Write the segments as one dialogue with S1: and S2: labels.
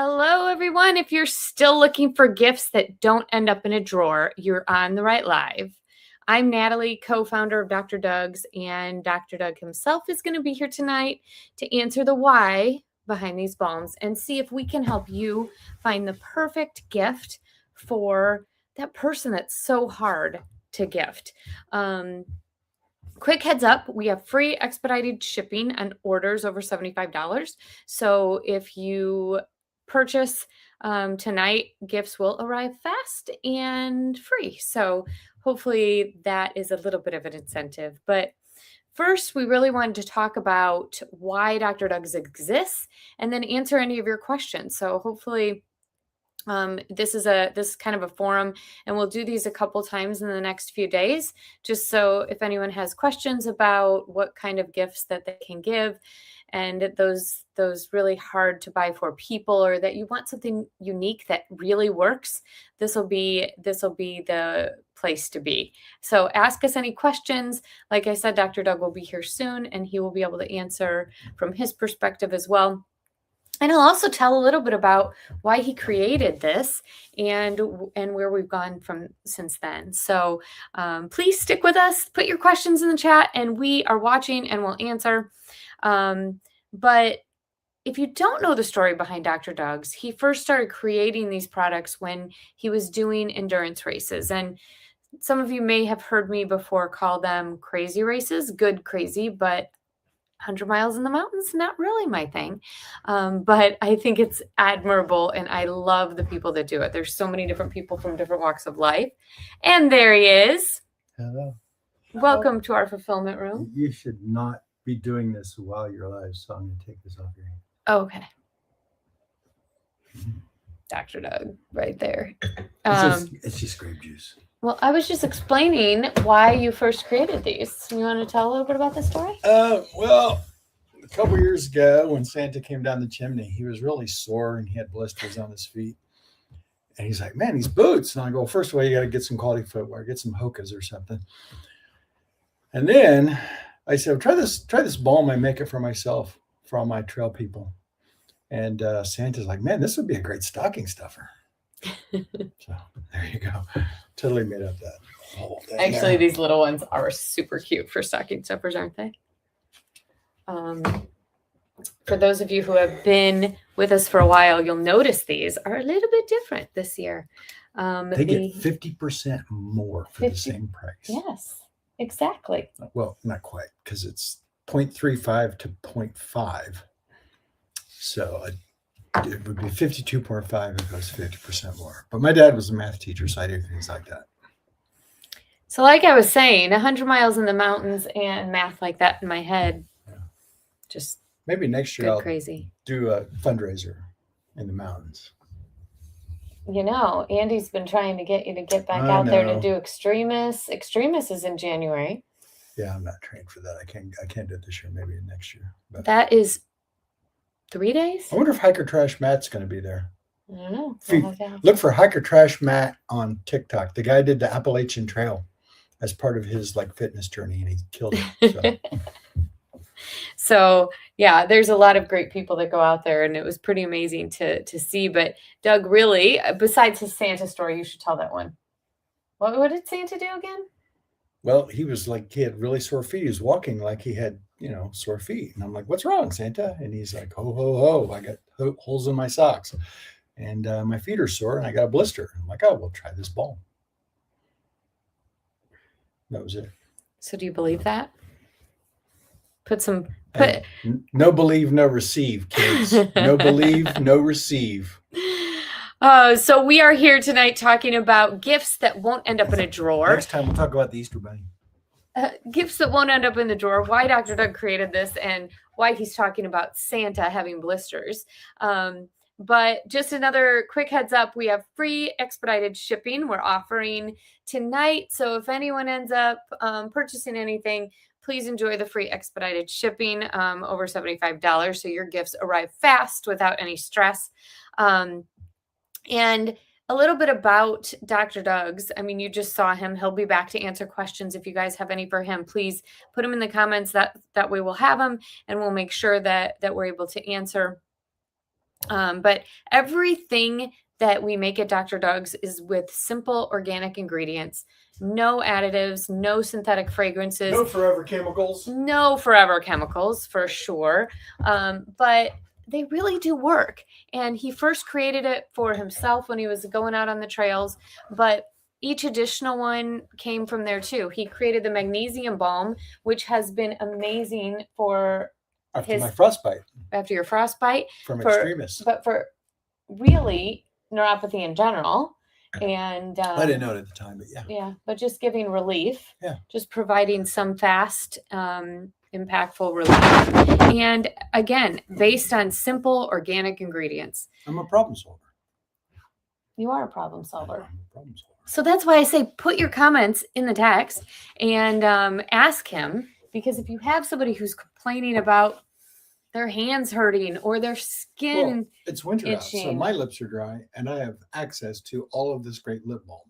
S1: Hello, everyone. If you're still looking for gifts that don't end up in a drawer, you're on the right live. I'm Natalie, co-founder of Dr. Doug's, and Dr. Doug himself is going to be here tonight to answer the why behind these balms and see if we can help you find the perfect gift for that person that's so hard to gift. Quick heads up, we have free expedited shipping on orders over $75. So if you purchase tonight, gifts will arrive fast and free. So hopefully that is a little bit of an incentive. But first, we really wanted to talk about why Dr. Doug's exists and then answer any of your questions. So hopefully this is kind of a forum, and we'll do these a couple times in the next few days, just so if anyone has questions about what kind of gifts that they can give, and those really hard to buy for people, or that you want something unique that really works, this will be the place to be. So ask us any questions. Like I said, Dr. Doug will be here soon, and he will be able to answer from his perspective as well. And I'll also tell a little bit about why he created this and where we've gone from since then. So please stick with us, put your questions in the chat, and we are watching and we'll answer. But if you don't know the story behind Dr. Doug's, he first started creating these products when he was doing endurance races. And some of you may have heard me before call them crazy races, good crazy, but 100 miles in the mountains, not really my thing. But I think it's admirable, and I love the people that do it. There's so many different people from different walks of life. And there he is.
S2: Hello.
S1: Welcome to our fulfillment room.
S2: You should not be doing this while you're live, so I'm going to take this off your hand.
S1: Okay. Dr. Doug, right there.
S2: It's just grape juice.
S1: Well, I was just explaining why you first created these. You want to tell a little bit about the story?
S2: Well, a couple years ago when Santa came down the chimney, he was really sore and he had blisters on his feet. And he's like, man, these boots. And I go, first of all, you got to get some quality footwear, get some Hokas or something. And then I said, well, try this balm. I make it for myself, for all my trail people. And Santa's like, man, this would be a great stocking stuffer. So there you go. Totally made up that whole thing.
S1: Actually, these little ones are super cute for stocking stuffers, aren't they? For those of you who have been with us for a while, you'll notice these are a little bit different this year.
S2: They get 50% more for the same price.
S1: Yes, exactly.
S2: Well, not quite, because it's 0.35 to 0.5. So it would be 52.5 if it was 50% more. But my dad was a math teacher, so I did things like that.
S1: So like I was saying, 100 miles in the mountains and math like that in my head.
S2: Yeah.
S1: Just
S2: maybe next year I'll
S1: crazy.
S2: Do a fundraiser in the mountains.
S1: You know, Andy's been trying to get you to get back out there to do Extremis. Extremis is in January.
S2: Yeah, I'm not trained for that. I can't do it this year, maybe next year. But
S1: that is 3 days?
S2: I wonder if Hiker Trash Matt's going to be there.
S1: I don't know.
S2: Look for Hiker Trash Matt on TikTok. The guy did the Appalachian Trail as part of his fitness journey, and he killed it.
S1: So yeah, there's a lot of great people that go out there, and it was pretty amazing to see. But Doug, really, besides his Santa story, you should tell that one. What did Santa do again?
S2: Well, he was like, he had really sore feet. He was walking like he had, sore feet. And I'm like, what's wrong, Santa? And he's like, ho, ho, ho. I got holes in my socks. And my feet are sore and I got a blister. I'm like, oh, we'll try this balm. That was it. So
S1: do you believe that?
S2: No believe, no receive, kids. No believe, no receive.
S1: So we are here tonight talking about gifts that won't end up in a drawer.
S2: Next time we'll talk about the Easter Bunny.
S1: Gifts that won't end up in the drawer, why Dr. Doug created this, and why he's talking about Santa having blisters. But just another quick heads up, we have free expedited shipping we're offering tonight. So if anyone ends up purchasing anything, please enjoy the free expedited shipping over $75. So your gifts arrive fast without any stress. And a little bit about Dr. Doug's. I mean, you just saw him. He'll be back to answer questions. If you guys have any for him, please put them in the comments. That way we'll have them, and we'll make sure that we're able to answer. But everything that we make at Dr. Doug's is with simple organic ingredients, no additives, no synthetic fragrances,
S2: No forever chemicals.
S1: no forever chemicals for sure. But they really do work. And he first created it for himself when he was going out on the trails, but each additional one came from there too. He created the magnesium balm, which has been amazing for
S2: After
S1: his
S2: my frostbite
S1: after your frostbite,
S2: from
S1: for
S2: extremists.
S1: but for really neuropathy in general. And
S2: I didn't know it at the time, but yeah.
S1: yeah, but just giving relief,
S2: Yeah.
S1: just providing some fast, impactful relief. And again, based on simple organic ingredients.
S2: I'm a problem solver.
S1: You are a problem solver.
S2: I'm a problem solver.
S1: So that's why I say put your comments in the text and ask him, because if you have somebody who's complaining about their hands hurting or their skin,
S2: Well, it's winter out, so
S1: itching.
S2: my lips are dry, and I have access to all of this great lip balm.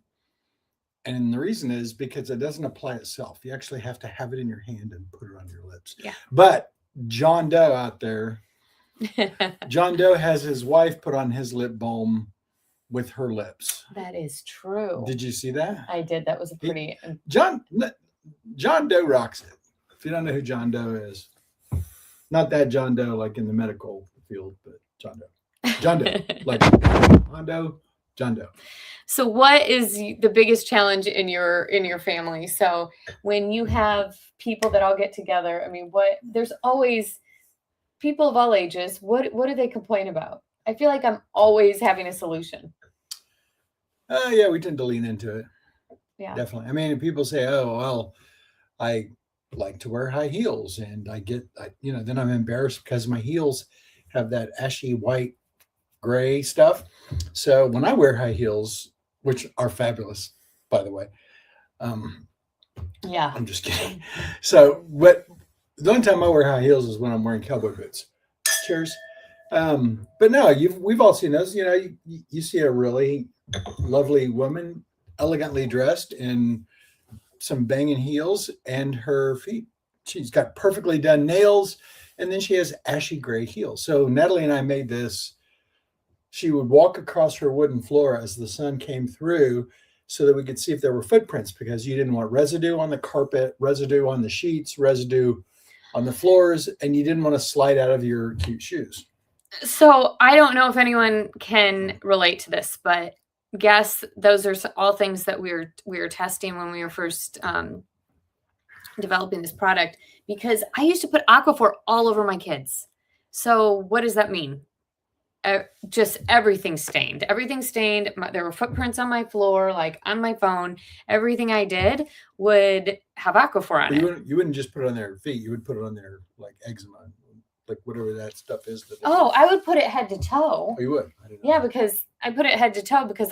S2: And the reason is because it doesn't apply itself. You actually have to have it in your hand and put it on your lips.
S1: Yeah.
S2: But John Doe out there, John Doe has his wife put on his lip balm with her lips.
S1: That is true.
S2: Did you see that?
S1: I did. That was a pretty.
S2: John Doe rocks it. If you don't know who John Doe is, not that John Doe like in the medical field, but John Doe. John Doe, like John Doe.
S1: So what is the biggest challenge in your family? So when you have people that all get together, I mean, there's always people of all ages. What do they complain about? I feel like I'm always having a solution.
S2: Yeah, we tend to lean into it.
S1: Yeah.
S2: Definitely. I mean, people say, "Oh, well, I like to wear high heels," and then I'm embarrassed because my heels have that ashy white gray stuff. So when I wear high heels, which are fabulous, by the way,
S1: yeah,
S2: I'm just kidding. So, but the only time I wear high heels is when I'm wearing cowboy boots. Cheers. But no, we've all seen those. You know, you see a really lovely woman, elegantly dressed in some banging heels, and her feet, she's got perfectly done nails, and then she has ashy gray heels. So Natalie and I made this. She would walk across her wooden floor as the sun came through so that we could see if there were footprints, because you didn't want residue on the carpet, residue on the sheets, residue on the floors, and you didn't want to slide out of your cute shoes.
S1: So I don't know if anyone can relate to this, but guess those are all things that we were testing when we were first developing this product, because I used to put Aquaphor all over my kids. So what does that mean? Just everything stained. There were footprints on my floor, like on my phone. Everything I did would have Aquaphor on it.
S2: You wouldn't just put it on their feet. You would put it on their like eczema, like whatever that stuff is.
S1: I would put it head to toe.
S2: Oh, you would? I didn't know.
S1: Yeah, because I put it head to toe because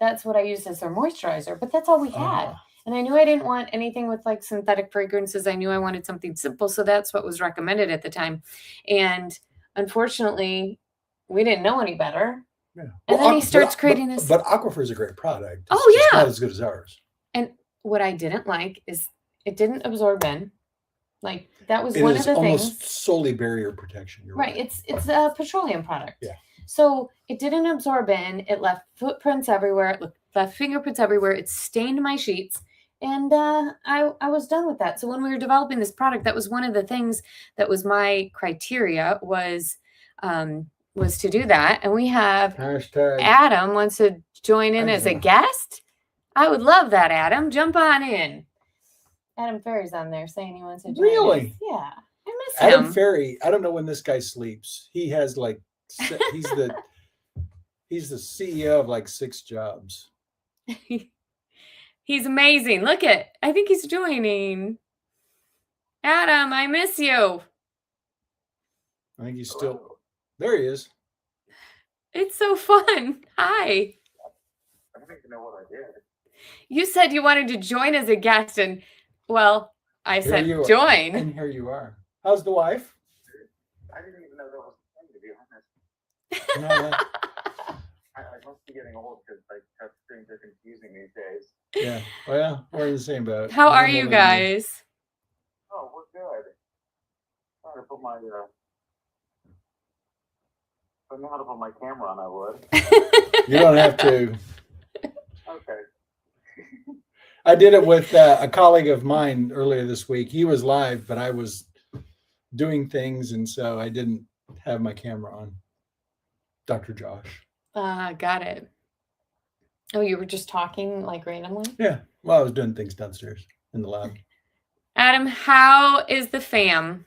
S1: that's what I used as their moisturizer. But that's all we had. And I knew I didn't want anything with like synthetic fragrances. I knew I wanted something simple. So that's what was recommended at the time. And unfortunately, we didn't know any better.
S2: Yeah.
S1: And then he starts creating this.
S2: But Aquaphor is a great product.
S1: It's
S2: just not as good as ours.
S1: And what I didn't like is it didn't absorb in. Like that was one of the things.
S2: It is almost solely barrier protection. You're right.
S1: It's a petroleum product.
S2: Yeah.
S1: So it didn't absorb in. It left footprints everywhere. It left fingerprints everywhere. It stained my sheets. And I was done with that. So when we were developing this product, that was one of the things that was my criteria was to do that. And we have Adam wants to join in as a guest. I would love that, Adam. Jump on in. Adam Ferry's on there saying he wants to join.
S2: Really?
S1: Us. Yeah. I miss
S2: Adam
S1: him.
S2: Ferry, I don't know when this guy sleeps. He has like he's the CEO of like 6 jobs.
S1: He's amazing. I think he's joining. Adam, I miss you.
S2: I think he's still there. He is.
S1: It's so fun. Hi.
S3: I don't even know what I did.
S1: You said you wanted to join as a guest, and well, I said join.
S2: And here you are. How's the wife?
S3: I didn't even know that was a thing, to be honest. I must be getting old because like touch screens are confusing these days.
S2: Yeah. Well, we're in the same boat.
S1: How are you guys?
S3: Oh, we're good. I'm trying to put my I knew how to put my camera on, I would.
S2: You don't have to.
S3: Okay.
S2: I did it with a colleague of mine earlier this week. He was live, but I was doing things, and so I didn't have my camera on. Dr. Josh.
S1: Got it. Oh, you were just talking like randomly?
S2: Yeah. Well, I was doing things downstairs in the lab.
S1: Adam, how is the fam?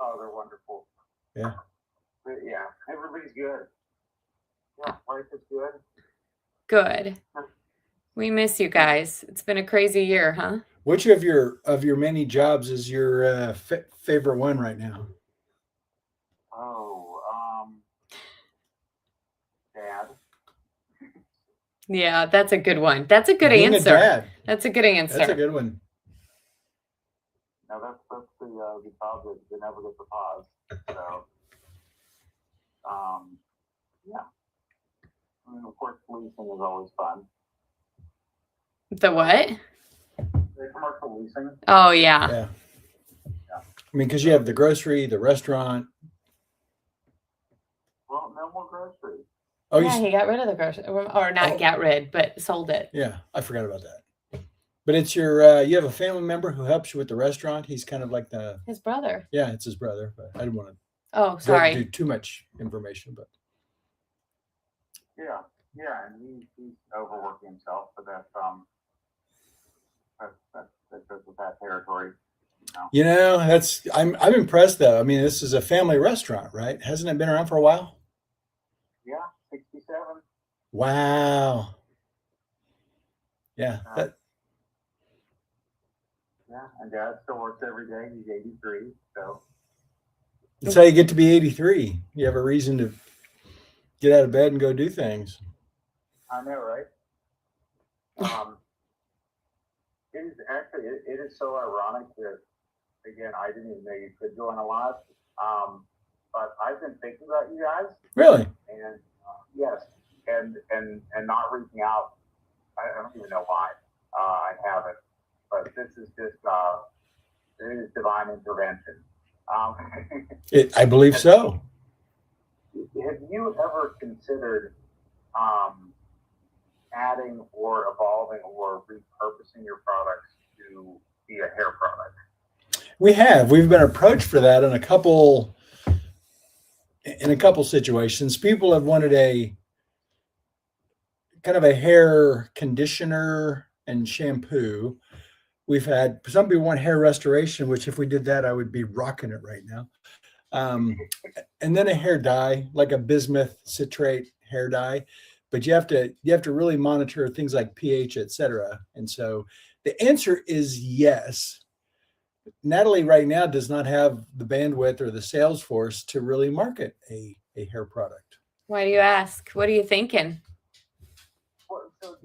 S3: Oh, they're wonderful.
S2: Yeah.
S3: But yeah, everybody's good. Yeah, life is good.
S1: Good. We miss you guys. It's been a crazy year, huh?
S2: Which of your many jobs is your favorite one right now?
S3: Oh, Dad.
S1: Yeah, that's a good one. That's a good
S2: Being
S1: answer.
S2: a dad.
S1: That's a good answer.
S2: That's a good one.
S3: Now that's the job that never gets a pause. So, yeah. I mean, of course, leasing is always fun.
S1: The what?
S3: The commercial leasing.
S1: Oh, yeah.
S2: Yeah. I mean, because you have the grocery, the restaurant.
S3: Well, no more groceries.
S2: Oh,
S1: Yeah, he got rid of the grocery, or not got rid, but sold it.
S2: Yeah, I forgot about that. But it's your you have a family member who helps you with the restaurant. He's kind of like
S1: His brother.
S2: yeah, it's his brother, but I didn't want to
S1: Oh, sorry.
S2: do too much information. But
S3: Yeah, and he's overworking himself, but that goes with that territory.
S2: you know, that's I'm impressed though. I mean, this is a family restaurant, right? Hasn't it been around for a while?
S3: Yeah, 67.
S2: Wow. Yeah.
S3: Yeah, and Dad still works every day. He's 83, so.
S2: That's how you get to be 83. You have a reason to get out of bed and go do things.
S3: I know, right? It is actually, it is so ironic that, again, I didn't even know you could join a lot. But I've been thinking about you guys.
S2: Really?
S3: And yes, and not reaching out. I don't even know why. I haven't. But this is just, it is divine intervention.
S2: I believe so.
S3: Have you ever considered adding or evolving or repurposing your products to be a hair product?
S2: We have. We've been approached for that in a couple situations. People have wanted a kind of a hair conditioner and shampoo. We've had some people want hair restoration, which if we did that, I would be rocking it right now. And then a hair dye, like a bismuth citrate hair dye, but you have to really monitor things like pH, etc. And so the answer is yes. Natalie right now does not have the bandwidth or the sales force to really market a hair product.
S1: Why do you ask? What are you thinking?
S3: Well, so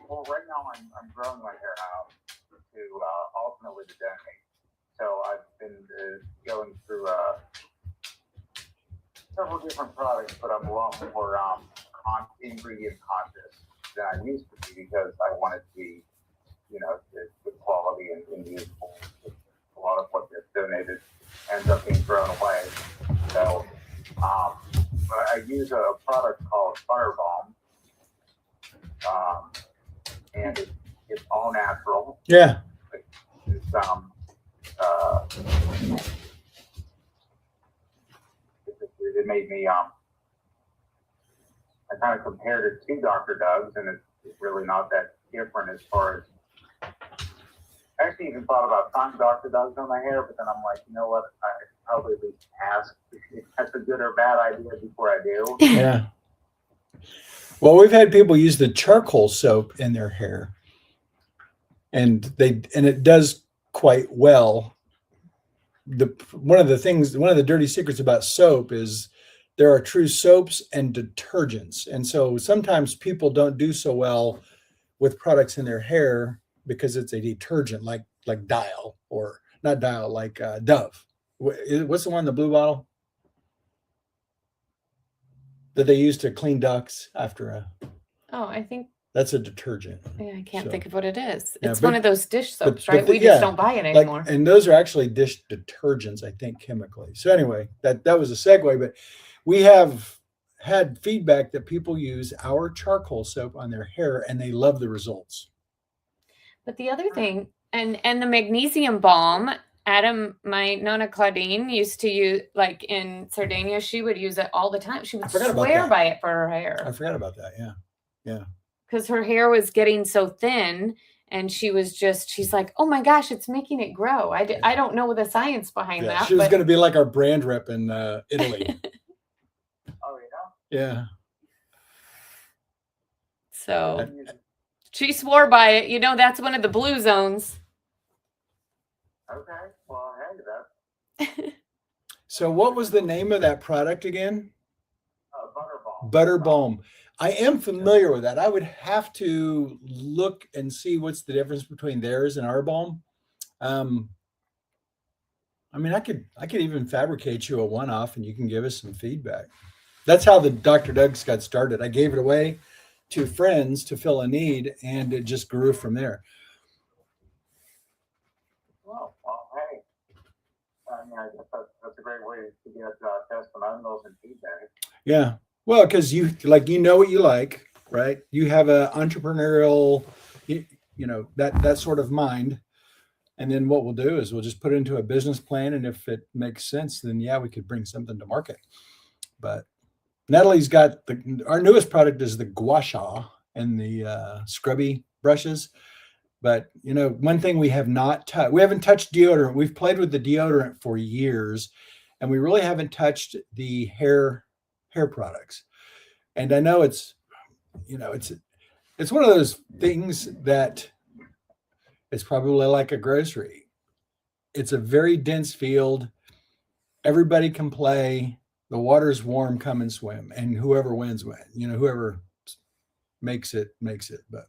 S3: well, right now I'm growing my hair out to ultimately to donate. So I've been going through several different products, but I'm a lot more ingredient conscious than I used to be because I want it to be, good quality and useful. A lot of what gets donated ends up being thrown away. So, but I use a product called Firebalm, and it's all natural.
S2: Yeah.
S3: It's it made me I kind of compared it to Dr. Doug's, and it's really not that different as far as. I actually even thought about trying Dr. Doug's on my hair, but then I'm like, you know what? I probably at least ask if that's a good or bad idea before I do.
S2: Yeah. Well, we've had people use the charcoal soap in their hair, and it does quite well. One of the dirty secrets about soap is there are true soaps and detergents, and so sometimes people don't do so well with products in their hair because it's a detergent like Dial, or not Dial, like Dove. What's the one in the blue bottle that they use to clean ducks after
S1: Oh, I think
S2: That's a detergent.
S1: Yeah, I can't
S2: So,
S1: think of what it is.
S2: yeah,
S1: It's
S2: but-
S1: one of those dish soaps,
S2: but
S1: right? We
S2: yeah,
S1: just don't buy it anymore.
S2: and those are actually dish detergents, I think, chemically. So anyway, that was a segue, but we have had feedback that people use our charcoal soap on their hair and they love the results.
S1: But the other thing, and the magnesium balm, Adam, my Nona Claudine used to use, like in Sardinia, she would use it all the time. She would
S2: forgot about
S1: swear
S2: that.
S1: by it for her
S2: I
S1: hair
S2: forgot about that. Yeah.
S1: because her hair was getting so thin, and she's like, oh my gosh, it's making it grow. I don't know the science behind
S2: Yeah,
S1: that.
S2: she was
S1: but
S2: going to be like our brand rep in Italy.
S3: Oh, yeah.
S2: Yeah.
S1: So she swore by it. You know, that's one of the blue zones.
S3: Okay. Well, hey, that's
S2: So what was the name of that product again?
S3: Butterball.
S2: Butter balm. I am familiar with that. I would have to look and see what's the difference between theirs and our balm. I mean, I could even fabricate you a one-off and you can give us some feedback. That's how the Dr. Doug's got started. I gave it away to friends to fill a need, and it just grew from there.
S3: Well, hey. I mean, I guess that's a great way to get testimonials and feedback.
S2: Yeah. Well, because you know what you like, right? You have a entrepreneurial, you know, that sort of mind. And then what we'll do is we'll just put it into a business plan. And if it makes sense, then yeah, we could bring something to market. But Natalie's got our newest product is the gua sha and the scrubby brushes. But you know, one thing we haven't touched deodorant. We've played with the deodorant for years, and we really haven't touched the hair products. And I know it's one of those things that it's probably like a grocery. It's a very dense field. Everybody can play. The water's warm, come and swim. And whoever wins. You know, whoever makes it. But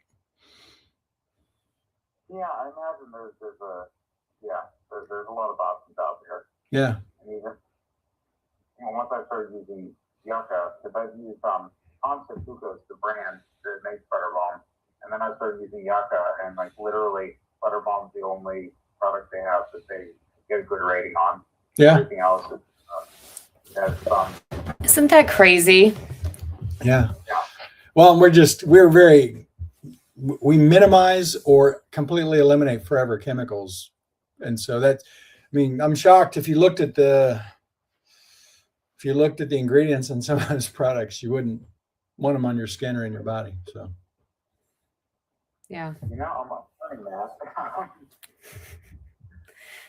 S3: yeah, I imagine there's a lot of options out there.
S2: Yeah.
S3: And even once I started using Yucca, because I've used Concept Glucose, the brand that makes Butterbalm, and then I started using Yucca, and like literally Butterbalm's the only product they have that they get a good rating on.
S2: Yeah.
S3: Everything else is
S1: Isn't that crazy?
S2: Yeah. Well, we minimize or completely eliminate forever chemicals. And so I'm shocked if you looked at the ingredients in some of those products, you wouldn't want them on your skin or in your body. So
S1: yeah.
S3: I'm not learning that.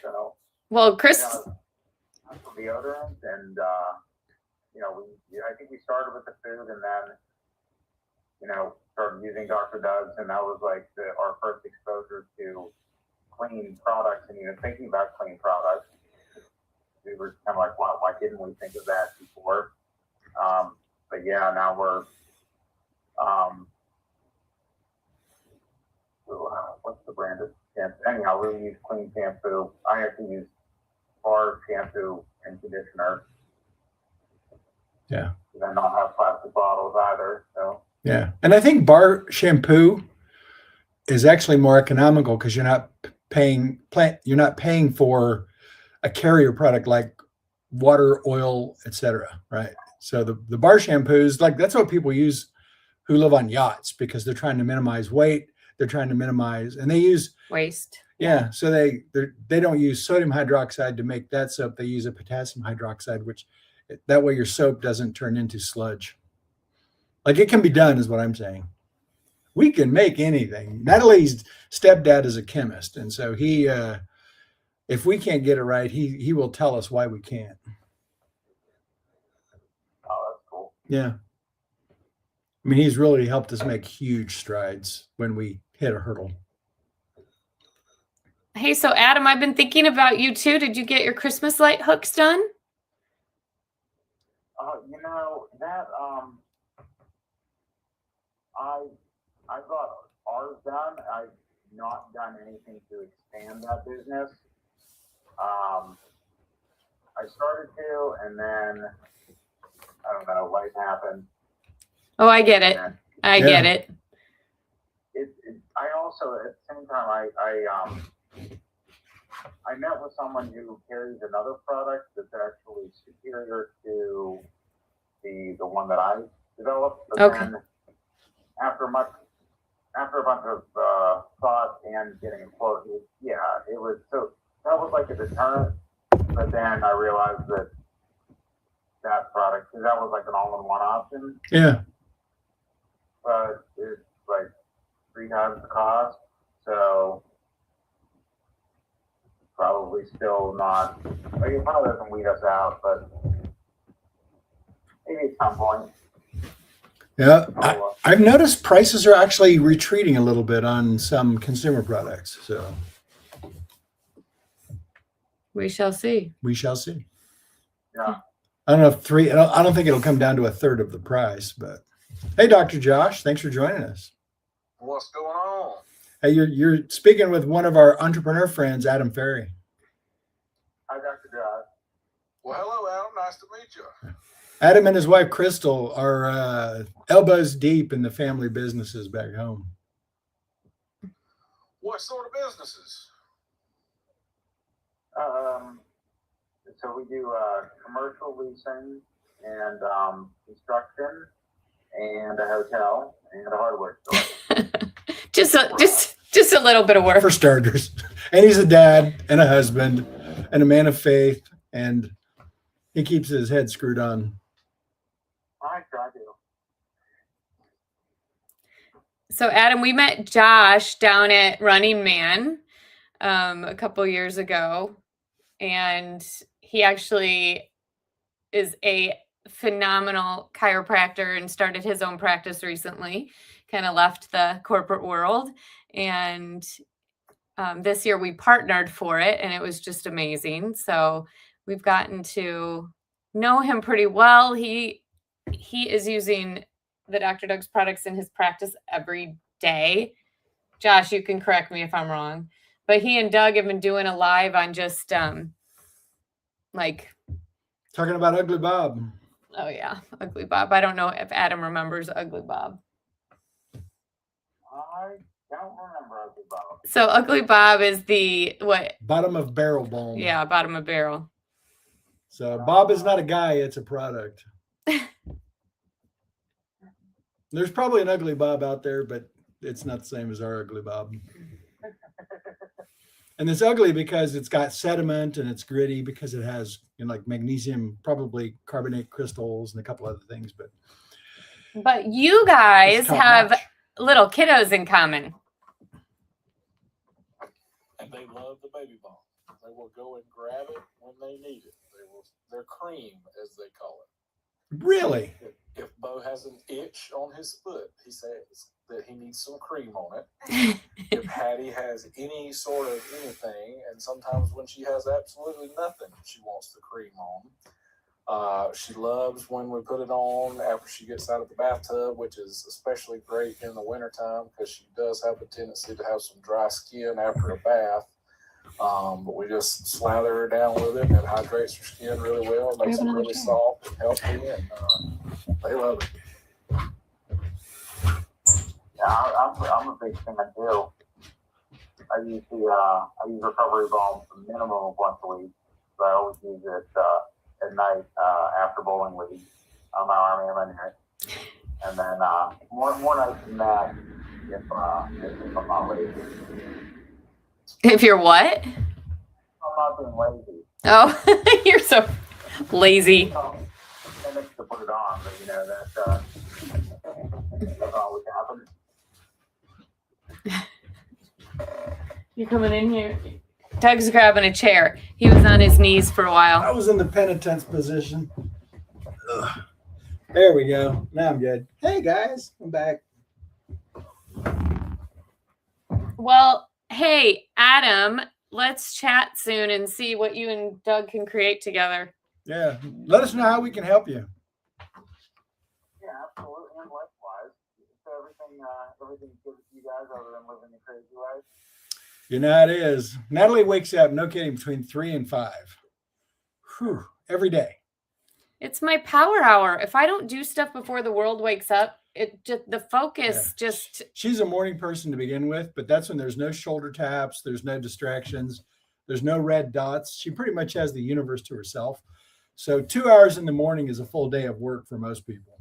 S3: So
S1: well, Chris,
S3: deodorant, and I think we started with the food, and then started using Dr. Doug's, and that was like our first exposure to clean products, and even thinking about clean products. We were kind of like, wow, why didn't we think of that before? But yeah, now we're what's the brand of shampoo? Anyhow, we use clean shampoo. I actually use bar shampoo and conditioner.
S2: Yeah.
S3: And I don't have plastic bottles either. So
S2: yeah, and I think bar shampoo is actually more economical because you're not paying for a carrier product like water, oil, etc. Right? So the bar shampoos, like that's what people use who live on yachts because they're trying to minimize weight. They're trying to minimize, and they use
S1: waste.
S2: Yeah, so they don't use sodium hydroxide to make that soap. They use a potassium hydroxide, which that way your soap doesn't turn into sludge. Like it can be done, is what I'm saying. We can make anything. Natalie's stepdad is a chemist, and so he, if we can't get it right, he will tell us why we can't.
S3: Oh, that's cool.
S2: Yeah. I mean, he's really helped us make huge strides when we hit a hurdle.
S1: Hey, so Adam, I've been thinking about you too. Did you get your Christmas light hooks done?
S3: That I got ours done. I've not done anything to expand that business. I started to, and then I don't know, life happened.
S1: Oh, I get it. I get it.
S3: also at the same time, I met with someone who carries another product that's actually superior to the one that I developed. But
S1: Okay.
S3: then after a bunch of thought and getting a quote, it was so that was like a deterrent. But then I realized that product, because that was like an all-in-one option,
S2: Yeah.
S3: but it's like 3 times the cost. So probably still not. Like it probably doesn't weed us out, but maybe at some point.
S2: Yeah. I've noticed prices are actually retreating a little bit on some consumer products. So
S1: We shall see.
S2: we shall see.
S3: Yeah.
S2: I don't know if I don't think it'll come down to a third of the price, but hey, Dr. Josh, thanks for joining us.
S4: What's going on?
S2: Hey, you're speaking with one of our entrepreneur friends, Adam Ferry.
S3: Hi, Dr. Doug.
S4: Well, hello, Adam. Nice to meet you.
S2: Adam and his wife Crystal are elbows deep in the family businesses back home.
S4: What sort of businesses?
S3: So we do commercial leasing and construction and a hotel and a hardware store.
S1: just a little bit of work.
S2: For starters. And he's a dad and a husband and a man of faith, and he keeps his head screwed on.
S3: I try to.
S1: So Adam, we met Josh down at Running Man a couple years ago, and he actually is a phenomenal chiropractor and started his own practice recently, kind of left the corporate world. And this year we partnered for it, and it was just amazing. So we've gotten to know him pretty well. He is using the Dr. Doug's products in his practice every day. Josh, you can correct me if I'm wrong, but he and Doug have been doing a live on just like
S2: Talking about Ugly Bob.
S1: Oh yeah, Ugly Bob. I don't know if Adam remembers Ugly Bob.
S3: I don't remember Ugly Bob.
S1: So Ugly Bob is the what?
S2: Bottom of barrel balm.
S1: Yeah, bottom of barrel.
S2: So Bob is not a guy, it's a product. There's probably an Ugly Bob out there, but it's not the same as our Ugly Bob. And it's ugly because it's got sediment, and it's gritty because it has, like magnesium, probably carbonate crystals and a couple other things.
S1: But you guys have
S2: notch.
S1: little kiddos in common.
S4: And they love the baby bomb. They will go and grab it when they need it. They're cream, as they call it.
S2: Really?
S4: If Bo has an itch on his foot, he says that he needs some cream on it. If Hattie has any sort of anything, and sometimes when she has absolutely nothing, she wants the cream on. She loves when we put it on after she gets out of the bathtub, which is especially great in the wintertime because she does have a tendency to have some dry skin after a bath. But we just slather her down with it, and it hydrates her skin really well, makes it really soft and healthy, and they love it.
S3: Yeah, I'm a big fan too. I use recovery balm for minimum of once a week. So I always use it at night after bowling league on my arm ammunition. And then more nights than that if I'm not lazy.
S1: If you're what?
S3: I'm not being lazy.
S1: Oh, you're so lazy.
S3: I meant to put it on, but that doesn't always happen.
S1: You coming in here? Doug's grabbing a chair. He was on his knees for a while.
S2: I was in the penitence position. Ugh. There we go. Now I'm good. Hey guys, I'm back.
S1: Well, hey, Adam, let's chat soon and see what you and Doug can create together.
S2: Yeah, let us know how we can help you.
S3: Yeah, absolutely, and likewise. So everything's good with you guys other than living the crazy life.
S2: You know how it is. Natalie wakes up, no kidding, between 3 and 5. Whew, every day.
S1: It's my power hour. If I don't do stuff before the world wakes up, it just the focus just.
S2: She's a morning person to begin with, but that's when there's no shoulder taps, there's no distractions, there's no red dots. She pretty much has the universe to herself. So 2 hours in the morning is a full day of work for most people.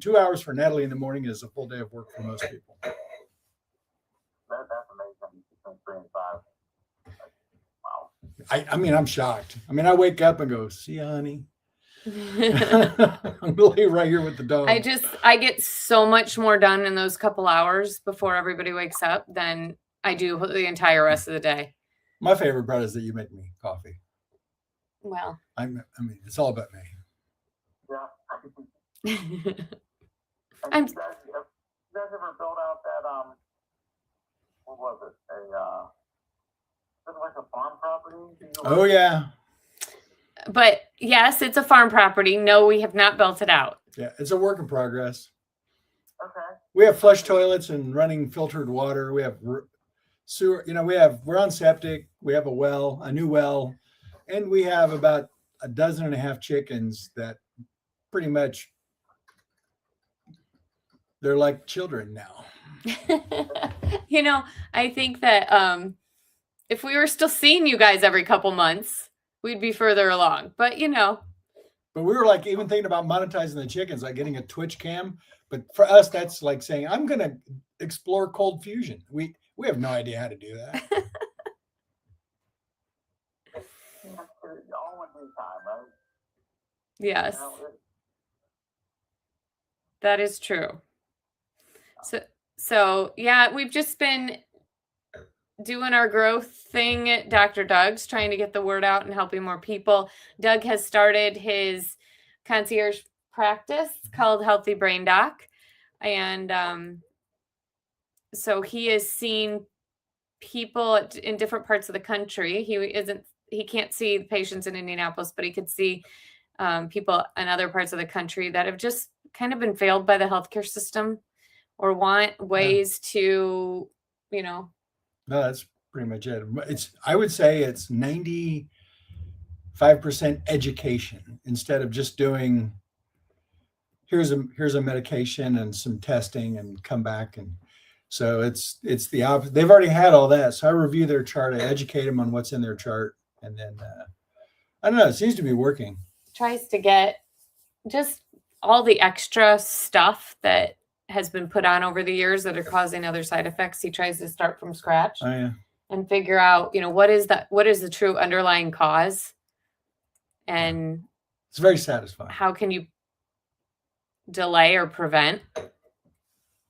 S2: 2 hours for Natalie in the morning is a full day of work for most people.
S3: That's amazing. Between 3 and 5. Wow.
S2: I mean, I'm shocked. I mean, I wake up and go, see, honey. I'm really right here with the dog.
S1: I get so much more done in those couple hours before everybody wakes up than I do the entire rest of the day.
S2: My favorite part is that you make me coffee.
S1: Well,
S2: I mean, it's all about me.
S3: Yeah.
S1: I'm.
S3: You guys ever build out that what was it? Like a farm property?
S2: Oh yeah.
S1: But yes, it's a farm property. No, we have not built it out.
S2: Yeah, it's a work in progress.
S3: Okay.
S2: We have flush toilets and running filtered water. We have sewer. You know, we're on septic. We have a new well, and we have about 12.5 chickens that pretty much they're like children now.
S1: You know, I think that if we were still seeing you guys every couple months, we'd be further along. But you know.
S2: But we were like even thinking about monetizing the chickens, like getting a Twitch cam. But for us, that's like saying, I'm going to explore cold fusion. We have no idea how to do that.
S3: All in due time, right?
S1: Yes.
S3: You know,
S1: That is true. So yeah, we've just been doing our growth thing at Dr. Doug's, trying to get the word out and helping more people. Doug has started his concierge practice called Healthy Brain Doc. And so he is seeing people in different parts of the country. He can't see the patients in Indianapolis, but he could see people in other parts of the country that have just kind of been failed by the healthcare system or want ways to, you know.
S2: No, that's pretty much it. I would say it's 95% education instead of just doing here's a medication and some testing and come back. And so it's the opposite. They've already had all that. So I review their chart, I educate them on what's in their chart, and then I don't know, it seems to be working.
S1: Tries to get just all the extra stuff that has been put on over the years that are causing other side effects. He tries to start from scratch and figure out, you know, what is the true underlying cause, and
S2: it's very satisfying.
S1: How can you delay or prevent,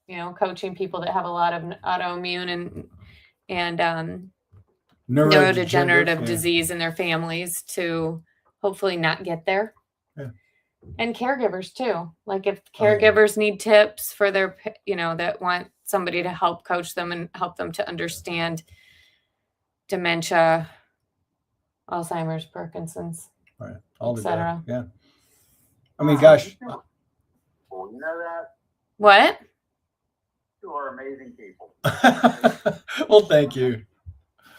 S1: you know, coaching people that have a lot of autoimmune and neurodegenerative disease in their families to hopefully not get there.
S2: Yeah.
S1: And caregivers too. Like if caregivers need tips for their, you know, that want somebody to help coach them and help them to understand dementia, Alzheimer's, Parkinson's,
S2: right, all
S1: etc.
S2: Yeah. I mean, gosh.
S3: Well, you know that?
S1: What?
S3: You are amazing people.
S2: Well, thank you.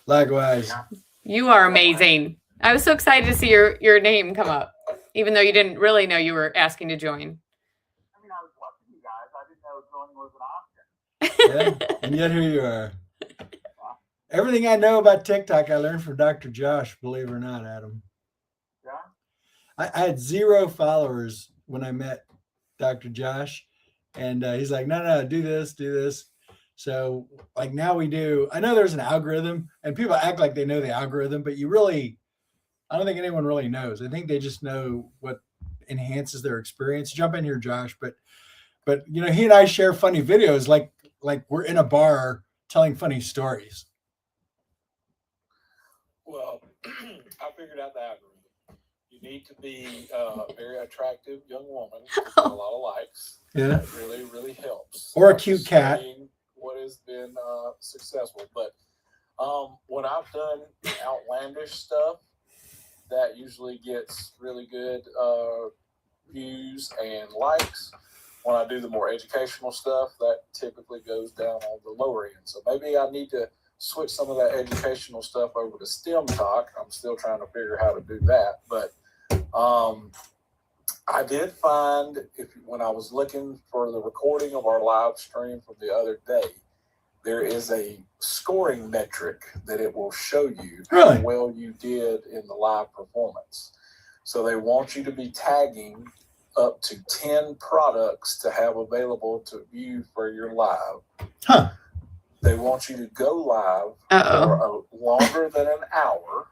S2: Likewise.
S1: You are amazing. I was so excited to see your name come up, even though you didn't really know you were asking to join.
S3: I mean, I was watching you guys. I didn't know joining was an option.
S2: Yeah, and yet here you are. Everything I know about TikTok, I learned from Dr. Josh, believe it or not, Adam.
S3: Yeah?
S2: I had 0 followers when I met Dr. Josh, and he's like, no, do this. So like now we do, I know there's an algorithm, and people act like they know the algorithm, but I don't think anyone really knows. I think they just know what enhances their experience. Jump in here, Josh. But you know, he and I share funny videos like we're in a bar telling funny stories.
S4: Well, I figured out the algorithm. You need to be a very attractive young woman with a lot of likes.
S2: Yeah.
S4: That really, really helps.
S2: Or a cute cat.
S4: What has been successful. But when I've done outlandish stuff, that usually gets really good views and likes. When I do the more educational stuff, that typically goes down on the lower end. So maybe I need to switch some of that educational stuff over to STEM talk. I'm still trying to figure out how to do that. But I I did find when I was looking for the recording of our live stream from the other day, there is a scoring metric that it will show you
S2: Really?
S4: how well you did in the live performance. So they want you to be tagging up to 10 products to have available to view for your live.
S2: Huh.
S4: They want you to go live for longer than an hour.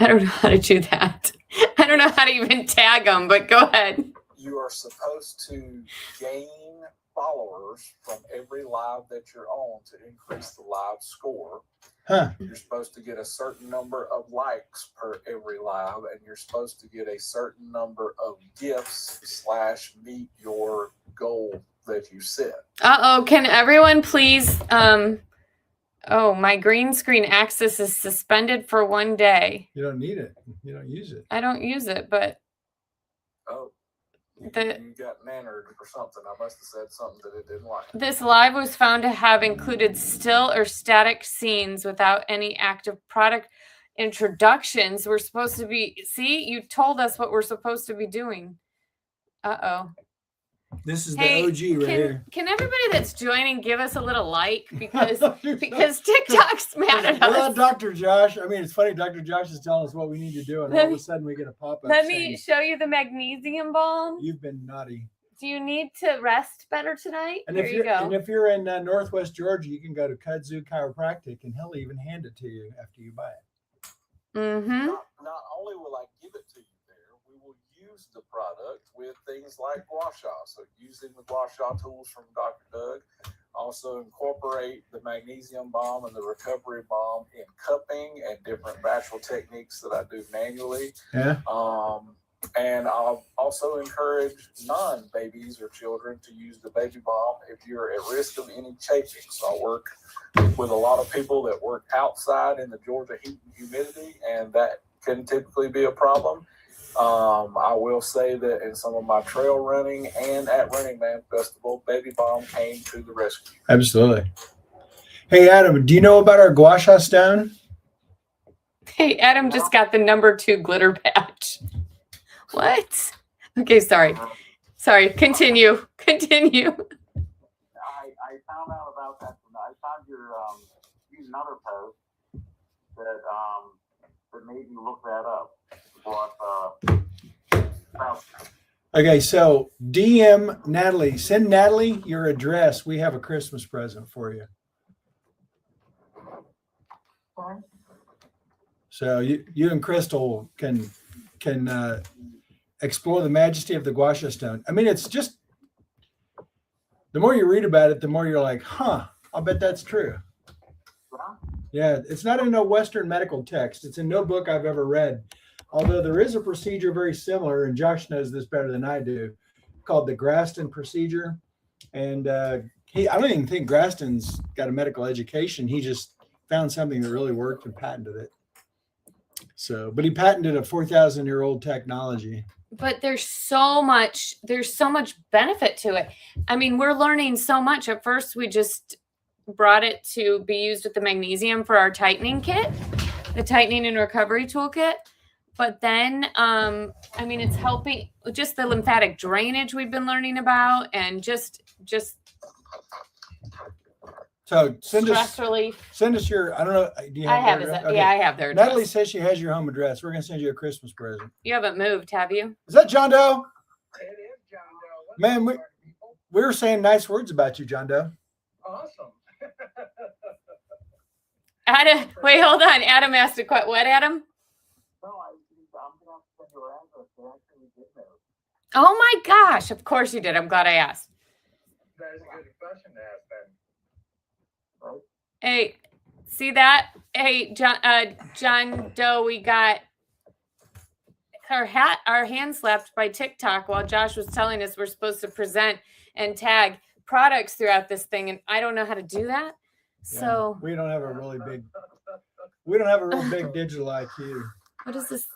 S1: I don't know how to do that. I don't know how to even tag them, but go ahead.
S4: You are supposed to gain followers from every live that you're on to increase the live score.
S2: Huh.
S4: You're supposed to get a certain number of likes per every live, and you're supposed to get a certain number of gifts / meet your goal that you set.
S1: Can everyone please oh, my green screen access is suspended for 1 day.
S2: You don't need it. You don't use it.
S1: I don't use it, but
S4: Oh, you got nannered or something. I must have said something that it didn't like.
S1: this live was found to have included still or static scenes without any active product introductions. We're supposed to be, see, you told us what we're supposed to be doing.
S2: This is
S1: Hey,
S2: the OG right here.
S1: Can everybody that's joining give us a little like because TikTok's mad at
S2: We're on
S1: us?
S2: Dr. Josh. I mean, it's funny. Dr. Josh is telling us what we need to do, and all of a sudden we get a pop-up.
S1: Let me show you the magnesium balm.
S2: You've been naughty.
S1: Do you need to rest better tonight?
S2: And
S1: Here
S2: if
S1: you go.
S2: And if you're in Northwest Georgia, you can go to Kudzu Chiropractic, and he'll even hand it to you after you buy it.
S1: Mm-hmm.
S4: Not only will I give it to you there, we will use the product with things like gua sha. So using the gua sha tools from Dr. Doug, also incorporate the magnesium balm and the recovery balm in cupping and different bashful techniques that I do manually.
S2: Yeah.
S4: And I'll also encourage non-babies or children to use the baby balm if you're at risk of any chafing. So I work with a lot of people that work outside in the Georgia heat and humidity, and that can typically be a problem. I will say that in some of my trail running and at Running Man Festival, baby balm came to the rescue.
S2: Absolutely. Hey, Adam, do you know about our gua sha stone?
S1: Hey, Adam just got the #2 glitter patch. What? Okay, sorry. Continue.
S3: I found out about that. I found your another post that made me look that up.
S2: Okay, so DM Natalie. Send Natalie your address. We have a Christmas present for you. So you and Crystal can explore the majesty of the gua sha stone. I mean, it's just the more you read about it, the more you're like, huh, I'll bet that's true. Yeah, it's not in no Western medical text. It's in no book I've ever read. Although there is a procedure very similar, and Josh knows this better than I do, called the Graston procedure. And I don't even think Graston's got a medical education. He just found something that really worked and patented it. So, but he patented a 4,000-year-old technology.
S1: But there's so much benefit to it. I mean, we're learning so much. At first, we just brought it to be used with the magnesium for our tightening kit, the tightening and recovery toolkit. But then, I mean, it's helping just the lymphatic drainage we've been learning about, and just
S2: so
S1: stress relief.
S2: Send us your. I don't know. Do you have
S1: I have
S2: their
S1: it.
S2: address? Okay.
S1: Yeah, I have their address.
S2: Natalie says she has your home address. We're gonna send you a Christmas present.
S1: You haven't moved, have you?
S2: Is that John Doe?
S3: It is John Doe.
S2: Man, we were saying nice words about you, John Doe.
S3: Awesome.
S1: Adam, wait, hold on. Adam asked a question. What, Adam?
S3: No, I'm gonna have to send you around to actually get there.
S1: Oh my gosh! Of course you did. I'm glad I asked.
S3: That is a good question to ask then. Right?
S1: Hey, see that? Hey, John Doe, we got our hand slapped by TikTok while Josh was telling us we're supposed to present and tag products throughout this thing, and I don't know how to do that. So
S2: we don't have a real big digital IQ.
S1: what is this?